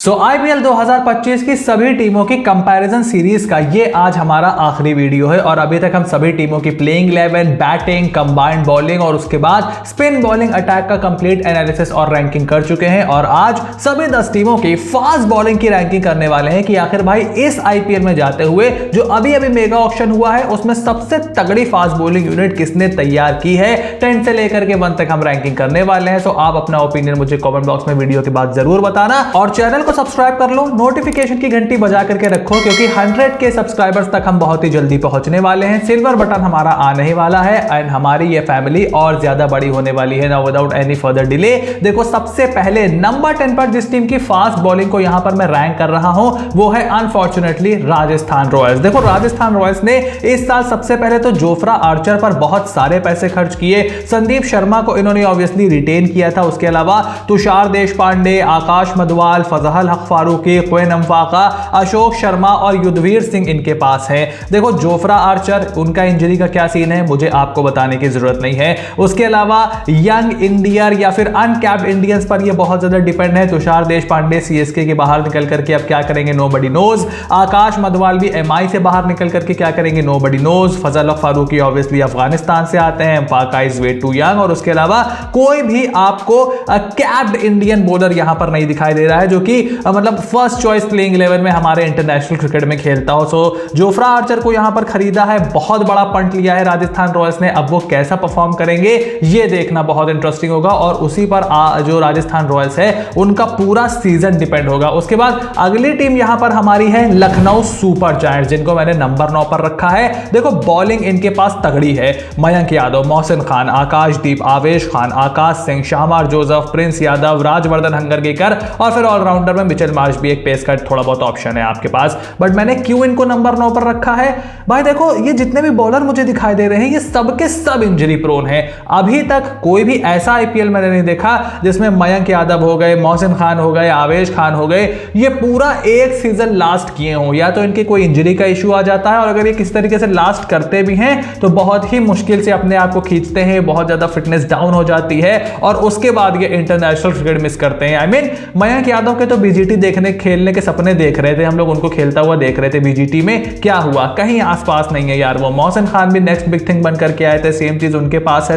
IPL 2025 की सभी टीमों की कंपैरिजन सीरीज का ये आज हमारा आखिरी वीडियो है और अभी तक हम सभी टीमों की प्लेइंग 11, बैटिंग, कंबाइंड बॉलिंग और उसके बाद स्पिन बॉलिंग अटैक का कंप्लीट एनालिसिस और रैंकिंग कर चुके हैं और आज सभी 10 टीमों की फास्ट बॉलिंग की रैंकिंग करने वाले हैं कि आखिर भाई इस आईपीएल में जाते हुए जो अभी अभी मेगा ऑक्शन हुआ है उसमें सबसे तगड़ी फास्ट बॉलिंग यूनिट किसने तैयार की है। 10 से लेकर के 1 तक हम रैंकिंग करने वाले हैं। आप अपना ओपिनियन मुझे कमेंट बॉक्स में वीडियो के बाद जरूर बताना और चैनल को सब्सक्राइब कर लो, नोटिफिकेशन की घंटी बजा करके रखो क्योंकि 100 के सब्सक्राइबर्स तक हम बहुत ही जल्दी पहुंचने वाले हैं। सिल्वर बटन हमारा आने ही वाला है एंड हमारी ये फैमिली और ज्यादा बड़ी होने वाली है। Now without any further delay देखो सबसे पहले नंबर 10 पर जिस टीम की फास्ट बॉलिंग को यहां पर मैं रैंक कर रहा हूं वो है अनफॉर्चुनेटली राजस्थान रॉयल्स। देखो राजस्थान रॉयल्स ने इस साल सबसे पहले तो जोफ्रा आर्चर पर बहुत सारे पैसे खर्च किए, संदीप शर्मा को इन्होंने ऑब्वियसली रिटेन किया था, उसके अलावा तुषार देशपांडे, आकाश मधवाल, फजहल हक फारूकी, क्वेन अम्फाका, अशोक शर्मा और युद्धवीर सिंह इनके पास हैं। देखो जोफ्रा आर्चर उनका इंजरी का क्या सीन है मुझे आपको बताने की जरूरत नहीं है। उसके अलावा यंग इंडियर या फिर अनकैप्ड इंडियंस पर ये बहुत ज्यादा डिपेंड है। तुषार देशपांडे सीएसके के बाहर निकल करके अब क्या करेंगे नोबडी नोज। आकाश मधवाल भी एमआई से बाहर निकल करके क्या करेंगे नोबडी नोज। फजल हक फारूकी ऑब्वियसली अफगानिस्तान से आते हैं, अम्फाका इज वे टू यंग और उसके अलावा कोई भी आपको कैप्ड इंडियन बॉलर यहां पर नहीं दिखाई दे रहा है जो कि मतलब फर्स्ट चॉइस प्लेइंग 11 में हमारे इंटरनेशनल क्रिकेट में खेलता हो। जोफ्रा आर्चर को यहां पर खरीदा है, बहुत बड़ा पंट लिया है राजस्थान रॉयल्स ने। अब वो कैसा परफॉर्म करेंगे ये देखना बहुत इंटरेस्टिंग होगा और उसी पर जो राजस्थान रॉयल्स है उनका पूरा सीजन डिपेंड होगा। उसके बाद अगली टीम यहां पर हमारी है लखनऊ सुपर जायंट्स जिनको मैंने नंबर 9 पर रखा है। देखो बॉलिंग इनके पास तगड़ी है, मयंक यादव, मोहसिन खान, आकाशदीप, आवेश खान, आकाश सिंह, शामार जोसेफ, प्रिंस यादव, राजवर्धन हंगरगेकर और फिर ऑलराउंडर में मिचेल मार्श भी एक पेस का थोड़ा बहुत ऑप्शन है आपके पास। बट मैंने क्यों इनको नंबर 9 पर रखा है भाई, देखो ये जितने भी बॉलर मुझे दिखाई दे रहे हैं ये सबके सब इंजरी प्रोन है। अभी तक कोई भी ऐसा आईपीएल मैंने नहीं देखा जिसमें मयंक यादव हो गए, मोहसिन खान हो गए, आवेश खान हो गए, ये पूरा एक सीजन लास्ट किए हो। या तो इनके कोई इंजरी का इशू आ जाता है और अगर ये किस तरीके से लास्ट करते भी हैं तो बहुत ही मुश्किल से अपने आप को खींचते हैं, बहुत ज्यादा फिटनेस डाउन हो जाती है और उसके बाद ये इंटरनेशनल क्रिकेट मिस करते हैं। आई मीन मयंक यादव के तो बीजीटी देखने खेलने के सपने देख रहे थे हम लोग, उनको खेलता हुआ देख रहे थे बीजीटी में, क्या हुआ कहीं आसपास नहीं है यार वो। मोहसिन खान भी नेक्स्ट बिग थिंग बन करके आए थे, सेम चीज उनके पास है।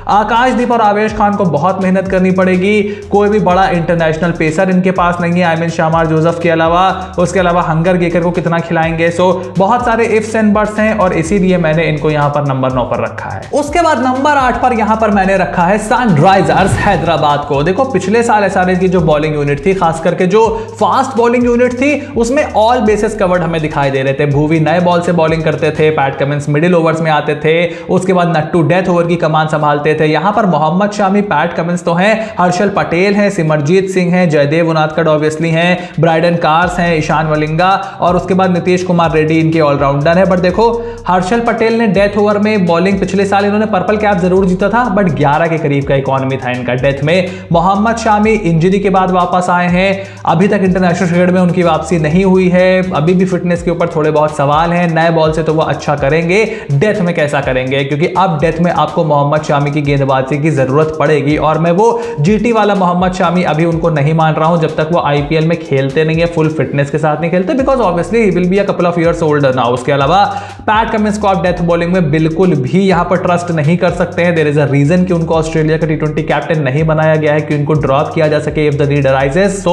आकाशदीप और आवेश खान को बहुत मेहनत करनी पड़ेगी, कोई भी बड़ा इंटरनेशनल पेसर इनके पास नहीं है। आई मीन शामार जोसेफ के अलावा उसके अलावा हंगरगेकर को कितना खिलाएंगे। बहुत सारे इफ्स एंड बट्स हैं और इसीलिए मैंने इनको यहां पर नंबर 9 पर रखा है। उसके बाद नंबर 8 पर यहां पर मैंने रखा है सनराइजर्स हैदराबाद को। देखो पिछले साल एसआरएच की जो बॉलिंग यूनिट थी, खास करके जो फास्ट बॉलिंग यूनिट थी उसमें ऑल बेसिस कवर्ड हमें दिखाई दे रहे थे। भुवी नए बॉल से बॉलिंग करते थे, पैट कमिंस मिडिल ओवर्स में आते थे, उसके बाद नट्टू डेथ ओवर की कमान संभालते थे। यहां पर मोहम्मद शामी, पैट कमिंस तो हैं, हर्षल पटेल हैं, सिमरजीत सिंह हैं, जयदेव उनादकड़ ऑब्वियसली हैं, ब्राइडन कार्स हैं, ईशान मलिंगा और उसके बाद नीतीश कुमार रेड्डी इनके ऑलराउंडर है। बट देखो हर्षल पटेल ने डेथ ओवर में बॉलिंग, पिछले साल इन्होंने पर्पल कैप जरूर जीता था बट 11 के करीब का इकॉनमी था इनका डेथ में। मोहम्मद शामी इंजरी के बाद वापस आए हैं, अभी तक इंटरनेशनल क्रिकेट में उनकी वापसी नहीं हुई है, अभी भी फिटनेस के ऊपर थोड़े बहुत सवाल हैं। नए बॉल से तो वो अच्छा करेंगे, डेथ में कैसा करेंगे क्योंकि अब डेथ में आपको मोहम्मद शामी की गेंदबाजी की जरूरत पड़ेगी और मैं वो जीटी वाला मोहम्मद शामी अभी उनको नहीं मान रहा हूं जब तक वो आईपीएल में खेलते नहीं है, फुल फिटनेस के साथ नहीं खेलते, because obviously he will be a couple of years older now. उसके अलावा पैट कमिंस को आप डेथ बॉलिंग में बिल्कुल भी यहां पर ट्रस्ट नहीं कर सकते हैं। देयर इज अ रीजन कि उनको ऑस्ट्रेलिया का टी20 कैप्टन नहीं बनाया गया है कि उनको ड्रॉप किया जा सके इफ द नीड अराइजेस।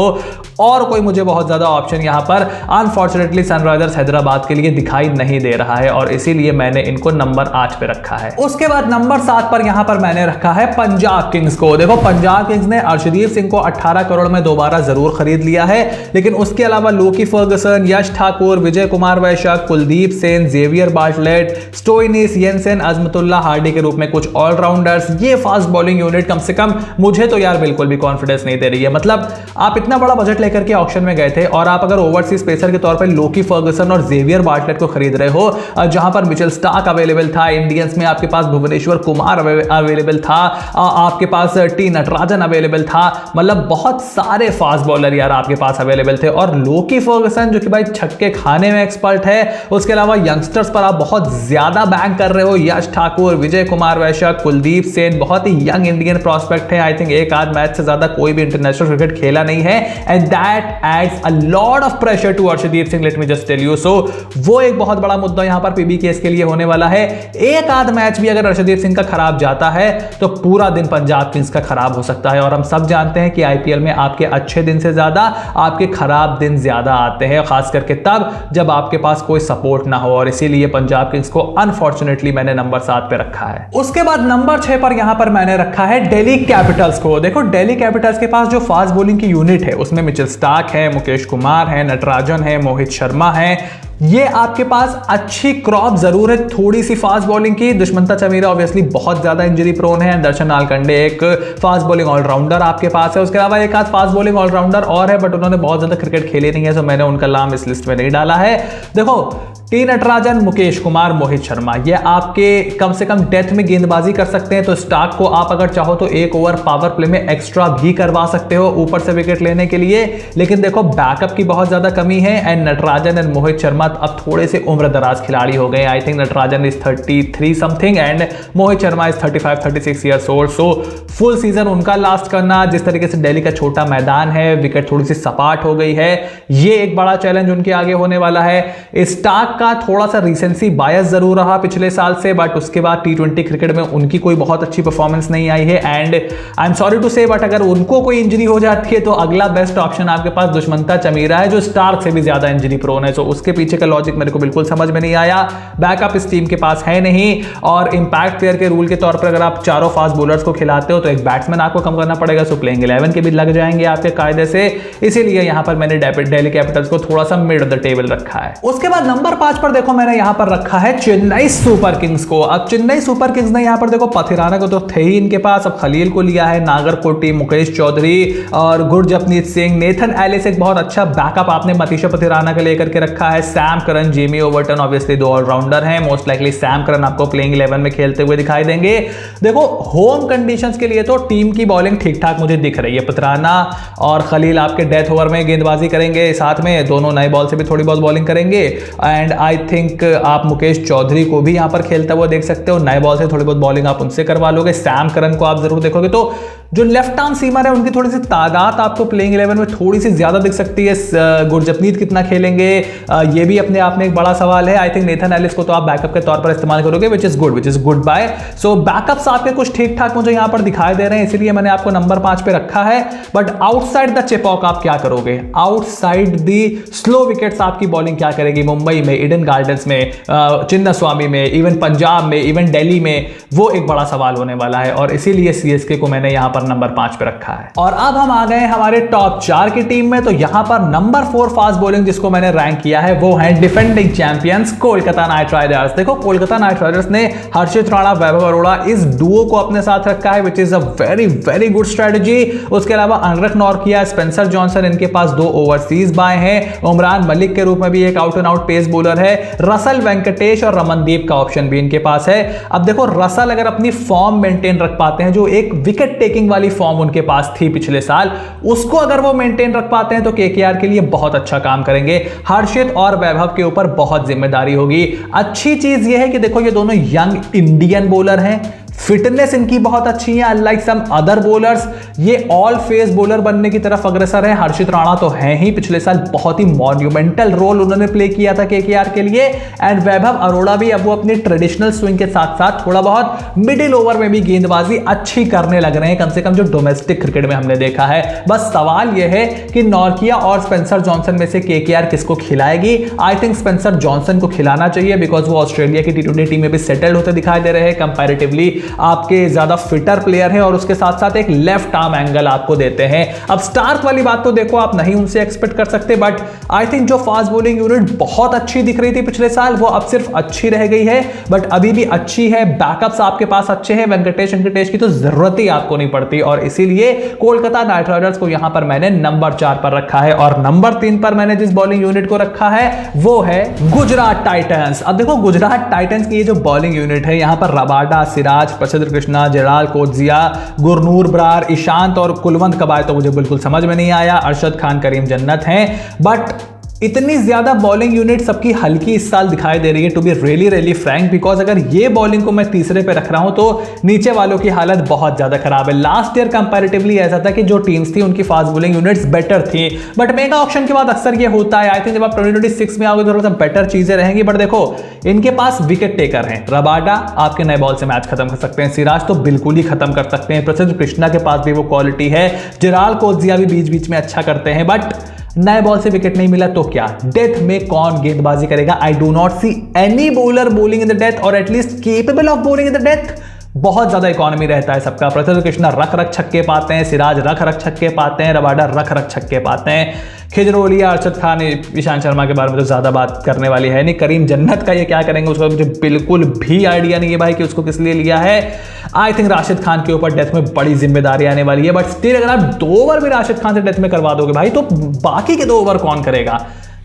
और कोई मुझे बहुत ज्यादा ऑप्शन यहां पर अनफॉर्चुनेटली सनराइजर्स हैदराबाद के लिए दिखाई नहीं दे रहा है और इसीलिए मैंने इनको नंबर 8 पे रखा है। उसके बाद नंबर 7 पर यहां पर मैंने रखा है पंजाब किंग्स को। देखो पंजाब किंग्स ने अर्शदीप सिंह को 18 करोड़ में दोबारा जरूर खरीद लिया है, लेकिन उसके अलावा Lockie Ferguson, Yash Thakur, Vijay Kumar Vyshak, Kuldeep Sen, Xavier Bartlett, Stoinis, Jansen, Azmatullah Hardie के रूप में कुछ ऑलराउंडर्स, ये फास्ट बॉलिंग यूनिट कम से कम मुझे तो यार बिल्कुल भी कॉन्फिडेंस नहीं दे रही है। मतलब आप इतना बड़ा बजट लेकर के ऑक्शन में गए थे और आप अगर ओवरसीज पेसर के तौर पर लोकी फर्गसन और जेवियर बार्टलेट को खरीद रहे हो, जहां पर मिचेल स्टार्क अवेलेबल था, इंडियंस में आपके पास भुवनेश्वर कुमार अवेलेबल था, आपके पास टी नटराजन अवेलेबल था, मतलब बहुत सारे फास्ट बॉलर यार आपके पास अवेलेबल थे। और लोकी फर्गसन जो कि भाई छक्के खाने में एक्सपर्ट है, उसके अलावा यंगस्टर्स पर आप बहुत ज्यादा बैंक कर रहे हो, यश ठाकुर, विजय कुमार वैश्यक, कुलदीप सेन बहुत ही यंग इंडियन प्रॉस्पेक्ट है। आई थिंक एक आध मैच से ज्यादा कोई भी इंटरनेशनल क्रिकेट खेला नहीं है, and that adds a lot of pressure to Arshdeep Singh, let me just tell you. So वो एक बहुत बड़ा मुद्दा यहां पर पीबी केस के लिए होने वाला है। एक आध मैच भी अगर अर्शदीप सिंह का खराब जाता है तो पूरा दिन पंजाब किंग्स का खराब हो सकता है, और हम सब जानते हैं कि आईपीएल में आपके अच्छे दिन से ज्यादा आपके खराब दिन ज्यादा आते हैं, खास करके तब जब आपके पास कोई सपोर्ट ना हो, और इसीलिए पंजाब किंग्स को अनफॉर्चुनेटली मैंने नंबर 7 पे रखा है। उसके बाद नंबर 6 पर यहां पर मैंने रखा है दिल्ली कैपिटल्स को। देखो दिल्ली कैपिटल्स के पास जो फास्ट बॉलिंग की यूनिट है उसमें मिचेल स्टार्क है, मुकेश कुमार है, नटराजन है, मोहित शर्मा है। ये आपके पास अच्छी क्रॉप जरूर है थोड़ी सी फास्ट बॉलिंग की। दुष्मंता चमीरा ऑब्वियसली बहुत ज्यादा इंजरी प्रोन है। दर्शन नालकंडे एक फास्ट बॉलिंग ऑलराउंडर आपके पास है। उसके अलावा एक आध फास्ट बॉलिंग ऑलराउंडर और है, बट उन्होंने बहुत ज्यादा क्रिकेट खेली नहीं है, तो मैंने उनका नाम इस लिस्ट में नहीं डाला है। देखो टी नटराजन, मुकेश कुमार, मोहित शर्मा, ये आपके कम से कम डेथ में गेंदबाजी कर सकते हैं, तो स्टार्क को आप अगर चाहो तो एक ओवर पावर प्ले में एक्स्ट्रा भी करवा सकते हो ऊपर से विकेट लेने के लिए। लेकिन देखो बैकअप की बहुत ज्यादा कमी है, एंड नटराजन एंड मोहित शर्मा अब थोड़े से उम्र दराज खिलाड़ी हो गए। I think Natarajan is 33 something and Mohit Sharma is 35-36 years old. So full season उनका लास्ट करना, जिस तरीके से दिल्ली का छोटा मैदान है, विकेट थोड़ी सी सपाट हो गई है, ये एक बड़ा चैलेंज उनके आगे होने वाला है। स्टार्क का थोड़ा सा रिसेंसी बायस जरूर रहा पिछले साल से, बट उसके बाद टी20 क्रिकेट में उनकी कोई बहुत अच्छी परफॉर्मेंस नहीं आई है, and I am sorry to say but अगर उनको कोई इंजरी हो जाती है तो अगला बेस्ट ऑप्शन आपके पास दुष्मंता चमीरा है, जो स्टार्क से भी ज्यादा इंजरी प्रोन है। सो उसके पीछे का लॉजिक मेरे को बिल्कुल समझ में नहीं आया। बैकअप इस टीम के पास है नहीं, और इंपैक्ट प्लेयर के रूल के तौर पर अगर आप चारों फास्ट बॉलर्स को खिलाते हो तो एक बैट्समैन आपको कम करना पड़ेगा, सो प्लेइंग 11 के भी लग जाएंगे आपके कायदे से। इसीलिए यहां पर मैंने दिल्ली कैपिटल्स को थोड़ा सा मिड ऑफ द टेबल रखा है। उसके बाद नंबर 5 पर देखो मैंने यहां पर रखा है चेन्नई सुपर किंग्स को। अब चेन्नई सुपर किंग्स ने यहां पर देखो पथिराना को तो थे ही इनके पास, अब खलील को लिया है, नागरकोटी, मुकेश चौधरी और गुरजपनीत सिंह, नेथन एलिस एक बहुत अच्छा बैकअप आपने मतीशा पथिराना का लेकर के रखा है, Sam Curran, Jamie Overton obviously दो ऑलराउंडर हैं, मोस्ट लाइकली सैम करन आपको प्लेइंग 11 में खेलते हुए दिखाई देंगे। देखो होम कंडीशंस के लिए तो टीम की बॉलिंग ठीक ठाक मुझे दिख रही है। पथिराना और खलील आपके डेथ ओवर में गेंदबाजी करेंगे, साथ में दोनों नए बॉल से भी थोड़ी बहुत बॉलिंग करेंगे, एंड आई थिंक आप मुकेश चौधरी को भी यहां पर खेलता हुआ देख सकते हो, नए बॉल से थोड़ी बहुत बॉलिंग आप उनसे करवा लोगे। सैम करन को आप जरूर देखोगे, तो जो लेफ्ट आर्म सीमर है उनकी थोड़ी सी तादाद आपको प्लेइंग 11 में थोड़ी सी ज्यादा दिख सकती है। गुरजपनीत कितना खेलेंगे ये भी अपने आप में एक बड़ा सवाल है। आई थिंक नेथन एलिस को तो आप बैकअप के तौर पर इस्तेमाल करोगे, which is good buy. So backups आपके कुछ ठीक ठाक मुझे यहां पर दिखाई दे रहे हैं, इसलिए मैंने आपको नंबर 5 पे रखा है। बट आउटसाइड द चिपॉक आप क्या करोगे, आउटसाइड दी स्लो विकेट्स आपकी बॉलिंग क्या करेगी मुंबई में, ईडन गार्डन्स में, चिन्नास्वामी में, इवन पंजाब में, इवन दिल्ली में, वो एक बड़ा सवाल होने वाला है, और इसीलिए सीएसके को मैंने यहां पर नंबर 5 पे रखा है। और अब हम आ गए हमारे टॉप 4 की टीम में, तो यहां पर नंबर 4 फास्ट बॉलिंग जिसको मैंने रैंक किया है वो है defending champions Kolkata night Riders. देखो कोलकाता नाइट राइडर्स ने हर्षित राणा, वैभव अरोड़ा इस डुओ को अपने साथ रखा है, which is a very very good strategy. उसके अलावा अनरख नॉर्किया, स्पेंसर जॉनसन, इनके पास 2 ओवरसीज बाएं हैं, उमरान मलिक के रूप में भी एक out and out pace bowler है, रसल वेंकटेश और रमनदीप का ऑप्शन भी इनके पास है। अब देखो रसल अगर अपनी फॉर्म मेंटेन रख पाते हैं, जो एक विकेट टेकिंग वाली फॉर्म उनके पास थी पिछले साल, उसको अगर वो मेंटेन रख पाते हैं तो केकेआर के लिए बहुत अच्छा काम करेंगे। हर्षित और वैभव के ऊपर बहुत जिम्मेदारी होगी। अच्छी चीज ये है कि देखो ये दोनों यंग इंडियन बॉलर हैं, फिटनेस इनकी बहुत अच्छी है, अनलाइक सम अदर बॉलर्स ये ऑल फेस बॉलर बनने की तरफ अग्रसर है। हर्षित राणा तो हैं ही, पिछले साल बहुत ही मॉन्यूमेंटल रोल उन्होंने प्ले किया था केकेआर के लिए, एंड वैभव अरोड़ा भी अब वो अपनी ट्रेडिशनल स्विंग के साथ साथ थोड़ा बहुत मिडिल ओवर में भी गेंदबाजी अच्छी करने लग रहे हैं, कम से कम जो डोमेस्टिक क्रिकेट में हमने देखा है। बस सवाल यह है कि नॉर्किया और स्पेंसर जॉनसन में से केकेआर किसको खिलाएगी। आई थिंक स्पेंसर जॉनसन को खिलाना चाहिए, बिकॉज वो ऑस्ट्रेलिया की टी20 टीम में भी सेटल्ड होते दिखाई दे रहे हैं, कंपैरेटिवली आपके ज्यादा फिटर प्लेयर है, और उसके साथ साथ एक लेफ्ट आर्म एंगल आपको देते हैं। अब स्टार्क वाली बात तो देखो आप नहीं उनसे एक्सपेक्ट कर सकते, बट आई थिंक जो फास्ट बॉलिंग यूनिट बहुत अच्छी दिख रही थी पिछले साल वो अब सिर्फ अच्छी रह गई है, बट अभी भी अच्छी है। बैकअप्स आपके पास अच्छे हैं, वेंकटेश की तो जरूरत ही आपको नहीं पड़ती, और इसीलिए कोलकाता नाइट राइडर्स को यहां पर मैंने नंबर 4 पर रखा है। और नंबर 3 पर मैंने जिस बॉलिंग यूनिट को रखा है वो है गुजरात टाइटंस। अब देखो गुजरात टाइटंस की ये जो बॉलिंग यूनिट है, यहां पर रबाडा, सिराज, प्रसिद्ध कृष्णा, जेराल कोटजिया, गुरनूर ब्रार, ईशांत और कुलवंत कबाय तो मुझे बिल्कुल समझ में नहीं आया, अरशद खान, करीम जन्नत हैं, बट इतनी ज्यादा बॉलिंग यूनिट सबकी हल्की इस साल दिखाई दे रही है, to be really frank, because अगर ये बॉलिंग को मैं तीसरे पे रख रहा हूं तो नीचे वालों की हालत बहुत ज्यादा खराब है। लास्ट ईयर कंपैरेटिवली ऐसा था कि जो टीम्स थी उनकी फास्ट बॉलिंग यूनिट्स बेटर थी, बट मेगा ऑक्शन के बाद अक्सर ये होता है। आई थिंक जब आप 2026 में आओगे थोड़ा सा बेटर चीजें रहेंगी, बट देखो इनके पास विकेट टेकर हैं। रबाडा आपके नए बॉल से मैच खत्म कर सकते हैं, सिराज तो बिल्कुल ही खत्म कर सकते हैं, प्रसिद्ध कृष्णा के पास भी वो क्वालिटी है, जेराल्ड कोज्जिया भी बीच बीच में अच्छा करते हैं, बट नए बॉल से विकेट नहीं मिला तो क्या? डेथ में कौन गेंदबाजी करेगा? I do not see any bowler bowling in the death और at least capable of bowling in the death. बहुत ज्यादा इकोनॉमी रहता है सबका। प्रसिद्ध कृष्णा रख छक्के पाते हैं, सिराज रख छक्के पाते हैं, रबाडा रख छक्के पाते हैं, खिजरोलिया, अरशद खान, ईशांत शर्मा के बारे में तो ज्यादा बात करने वाली है नहीं। करीम जन्नत का ये क्या करेंगे उसका मुझे बिल्कुल भी आइडिया नहीं है भाई कि उसको किस लिए लिया है। आई थिंक राशिद खान के ऊपर डेथ में बड़ी जिम्मेदारी आने वाली है, बट स्टिल अगर आप 2 ओवर भी राशिद खान से डेथ में करवा दोगे भाई तो बाकी के 2 ओवर कौन करेगा?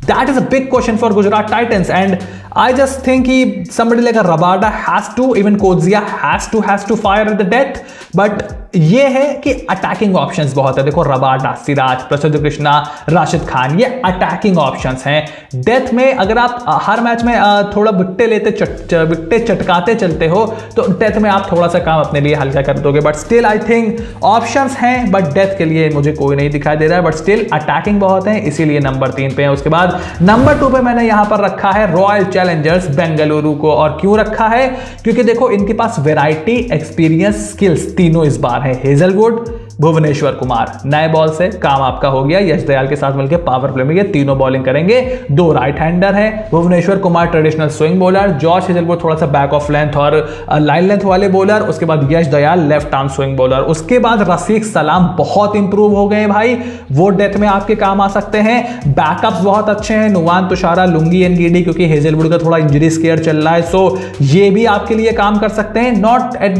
That is a big question for Gujarat Titans, and I just think somebody like a Rabada has to, even Kodzia has to fire at the death, but ये है कि अटैकिंग ऑप्शंस बहुत है। देखो रबाडा, सिराज, प्रसिद्ध कृष्णा, राशिद खान, ये अटैकिंग ऑप्शंस हैं। Death में अगर आप हर मैच में थोड़ा विकेट चटकाते चलते हो तो डेथ में आप थोड़ा सा काम अपने लिए हल्का कर दोगे, but still I think options हैं, बट डेथ के लिए मुझे कोई नहीं दिखाई दे रहा है, बट स्टिल अटैकिंग बहुत है, इसीलिए नंबर 3 पे है। उसके बाद नंबर 2 पे मैंने यहां पर रखा है रॉयल चैलेंजर्स बेंगलुरु को, और क्यों रखा है? क्योंकि देखो इनके पास वेराइटी, एक्सपीरियंस, स्किल्स तीनों इस बार है। हेजलवुड, भुवनेश्वर कुमार, नए बॉल से काम आपका हो गया। यश दयाल के साथ मिलकर पावर प्ले में ये तीनों बॉलिंग करेंगे। 2 राइट हैंडर है, Bhuvneshwar Kumar traditional swing bowler, Josh Hazlewood थोड़ा सा बैक ऑफ लेंथ और लाइन लेंथ वाले बॉलर, उसके बाद Yash Dayal left arm swing bowler. उसके बाद रसीक सलाम बहुत इंप्रूव हो गए भाई, वो डेथ में आपके काम आ सकते हैं। बैकअप्स बहुत अच्छे हैं, नुवान तुषारा, लुंगी एनगीडी, क्योंकि हेजलवुड का थोड़ा इंजरी स्केयर चल रहा है, सो ये भी आपके लिए काम कर सकते हैं। Not at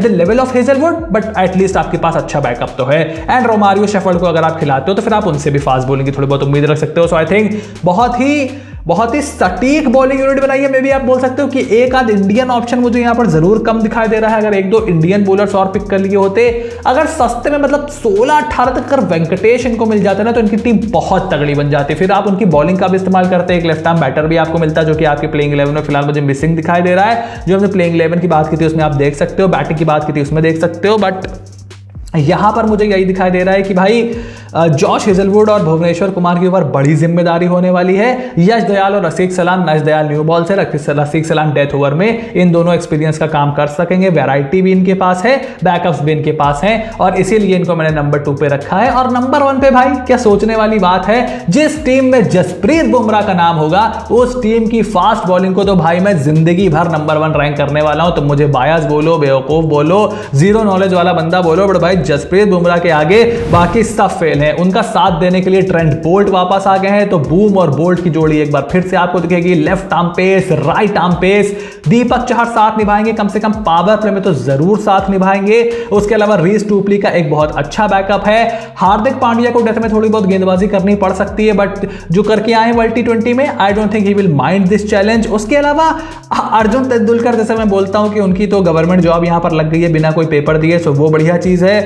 the level of Hazlewood, but at least आपके पास अच्छा बैकअप तो है। एंड रोमारियो शेफर्ड को अगर आप खिलाते हो तो फिर आप उनसे भी फास्ट बॉलिंग की थोड़ी बहुत उम्मीद रख सकते हो। सो आई थिंक बहुत ही सटीक बॉलिंग यूनिट बनाई है। मे भी आप बोल सकते हो कि एक आध इंडियन ऑप्शन मुझे यहां पर जरूर कम दिखाई दे रहा है। अगर 1-2 इंडियन बॉलर्स और पिक कर लिए होते, अगर सस्ते में मतलब 16-18 तक अगर वेंकटेश इनको मिल जाते ना तो इनकी टीम बहुत तगड़ी बन जाती। फिर आप उनकी बॉलिंग का भी इस्तेमाल करते हैं, एक लेफ्ट आर्म बैटर भी आपको मिलता है जो कि आपके प्लेइंग 11 में फिलहाल मुझे मिसिंग दिखाई दे रहा है। जो हमने प्लेइंग 11 की बात की थी उसमें आप देख सकते हो, बैटिंग की बात की थी उसमें देख सकते हो, बट यहां पर मुझे यही दिखाई दे रहा है कि भाई जॉश हेजलवुड और भुवनेश्वर कुमार के ऊपर बड़ी जिम्मेदारी होने वाली है। यश दयाल और रसीक सलाम, यश दयाल न्यू बॉल से, रसीक सलाम डेथ ओवर में, इन दोनों एक्सपीरियंस का काम कर सकेंगे। वैरायटी भी इनके पास है, बैकअप्स भी इनके पास हैं, और इसीलिए इनको मैंने नंबर 2 पे रखा है। और नंबर 1 पे भाई क्या सोचने वाली बात है, जिस टीम में जसप्रीत बुमराह का नाम होगा उस टीम की फास्ट बॉलिंग को तो भाई मैं जिंदगी भर नंबर 1 रैंक करने वाला हूं। तो मुझे बायस बोलो, बेवकूफ बोलो, जीरो नॉलेज वाला बंदा बोलो, बट भाई जसप्रीत बुमराह के आगे बाकी सब फेल है। उनका साथ देने के लिए ट्रेंट बोल्ट वापस आ गए हैं, तो बूम और बोल्ट की जोड़ी एक बार फिर से आपको दिखेगी। Left arm pace, right arm pace, Deepak Chahar साथ निभाएंगे, कम से कम पावर प्ले में तो जरूर साथ निभाएंगे। उसके अलावा रीस टूपली का एक बहुत अच्छा बैकअप है। हार्दिक पांड्या को डेथ में थोड़ी बहुत गेंदबाजी करनी पड़ सकती है, बट जो करके आए वर्ल्ड T20 में, I don't think he will mind this challenge. उसके अलावा अर्जुन तेंदुलकर, जैसे मैं बोलता हूं कि उनकी तो गवर्नमेंट जॉब यहां पर लग गई है बिना कोई पेपर दिए, सो वो बढ़िया चीज है।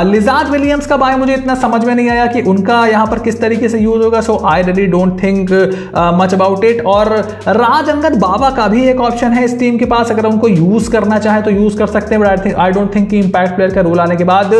लिजार्ड विलियम्स का भाई मुझे इतना समझ में नहीं आया कि उनका यहां पर किस तरीके से यूज होगा, so I really don't think much about it. और राज अंगद बाबा का भी एक ऑप्शन है इस टीम के पास, अगर उनको यूज करना चाहे तो यूज कर सकते हैं, बट आई डोंट थिंक कि इंपैक्ट प्लेयर का रूल आने के बाद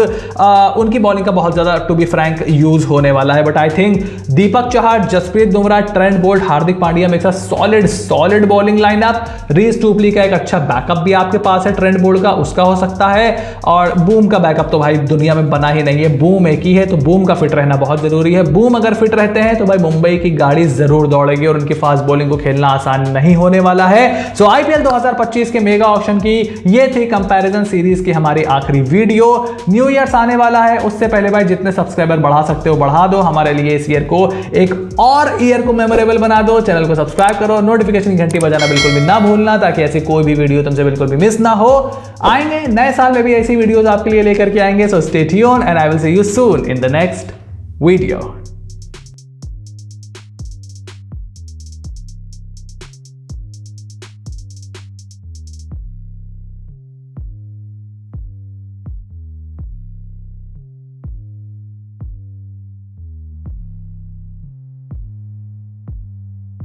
उनकी बॉलिंग का बहुत ज्यादा, टू बी फ्रैंक, यूज होने वाला है। But I think Deepak Chahar, Jasprit Bumrah, Trent Boult, Hardik Pandya में एक solid bowling lineup. Reece Topley का एक अच्छा बैकअप भी आपके पास है, ट्रेंट बोल्ट का, उसका हो सकता है। और बूम का बैकअप तो भाई दुनिया में बना ही नहीं है, बूम एक ही है, तो बूम का फिट रहना बहुत जरूरी है। बूम अगर फिट रहते हैं तो भाई मुंबई की गाड़ी जरूर दौड़ेगी और उनकी फास्ट बॉलिंग को खेलना आसान नहीं होने वाला है। सो आईपीएल 2025 के मेगा ऑक्शन की ये थी कंपैरिजन सीरीज की हमारी आखिरी वीडियो। न्यू ईयर्स आने वाला है, उससे पहले भाई जितने सब्सक्राइबर बढ़ा सकते हो बढ़ा दो, हमारे लिए इस ईयर को एक और ईयर को मेमोरेबल बना दो। चैनल को सब्सक्राइब करो, नोटिफिकेशन घंटी बजाना बिल्कुल भी ना भूलना, ताकि ऐसी कोई भी वीडियो तुमसे बिल्कुल भी मिस ना हो। आएंगे नए साल में भी ऐसी वीडियोस आपके लिए लेकर के आएंगे, so stay tuned and I will see you soon in the next video.